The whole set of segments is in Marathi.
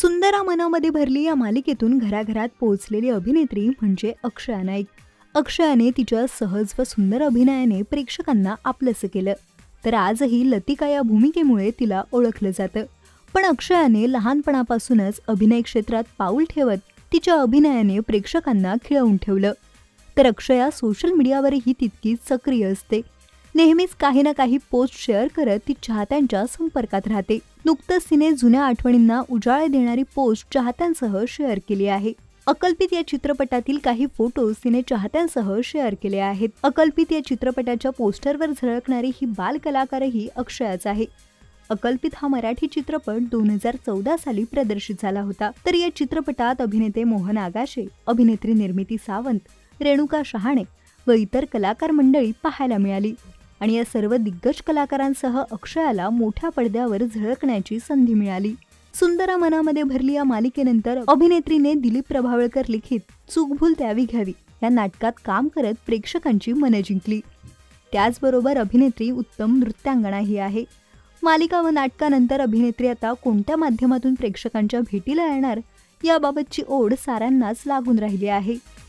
सुंदरा मनामध्ये भरली या मालिकेतून घराघरात पोहोचलेली अभिनेत्री म्हणजे अक्षया नाईक. अक्षयाने तिच्या सहज व सुंदर अभिनयाने प्रेक्षकांना आपलंसं केलं. तर आजही लतिका या भूमिकेमुळे तिला ओळखलं जातं. पण अक्षयाने लहानपणापासूनच अभिनय क्षेत्रात पाऊल ठेवत तिच्या अभिनयाने प्रेक्षकांना खिळवून ठेवलं. तर अक्षया सोशल मीडियावरही तितकीच सक्रिय असते. नेहमीच काही ना काही पोस्ट शेअर करत ती चाहत्यांच्या संपर्कात राहते. नुकतंच तिने जुन्या आठवणींना उजाळा देणारी पोस्ट चाहत्यांसह शेअर केली आहे. अकल्पित या चित्रपटातील काही फोटोज तिने चाहत्यांसह शेअर केले आहेत. अकल्पित या चित्रपटाच्या पोस्टरवर झळकणारी ही बालकलाकारही अक्षयाच आहे. अकल्पित हा मराठी चित्रपट 2014 साली प्रदर्शित झाला होता. तर या चित्रपटात अभिनेते मोहन आगाशे, अभिनेत्री निर्मिती सावंत, रेणुका शहाणे व इतर कलाकार मंडळी पाहायला मिळाली. आणि या सर्व दिग्गज कलाकारांसह अक्षयाला मोठ्या पडद्यावर झळकण्याची संधी मिळाली. सुंदरा मनामध्ये भरली या मालिकेनंतर अभिनेत्रीने दिलीप प्रभावळकर लिखित चूक भूल त्यावी घ्यावी या नाटकात काम करत प्रेक्षकांची मने जिंकली. त्याचबरोबर अभिनेत्री उत्तम नृत्यांगनाही आहे. मालिका व नाटकानंतर अभिनेत्री आता कोणत्या माध्यमातून प्रेक्षकांच्या भेटीला येणार याबाबतची ओढ साऱ्यांनाच लागून राहिली आहे.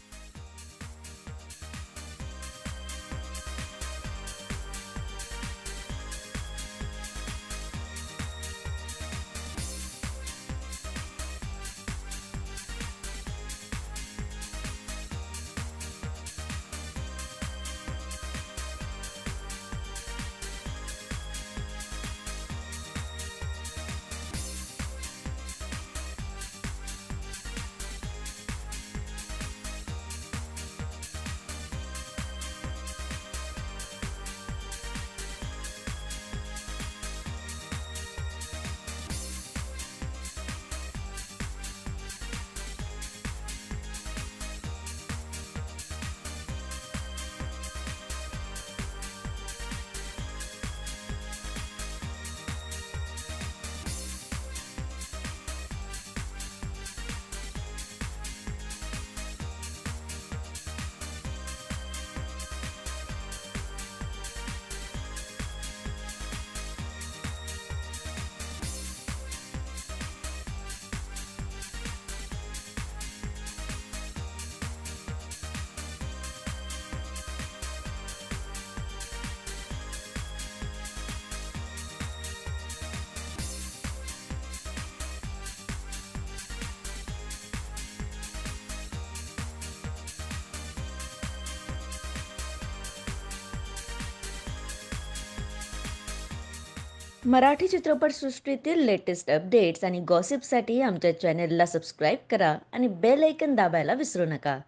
मराठी चित्रपटसृष्टीतील लेटेस्ट अपडेट्स आणि गॉसिपसाठी आमच्या चॅनेलला सबस्क्राईब करा आणि बेल ऐकन दाबायला विसरू नका.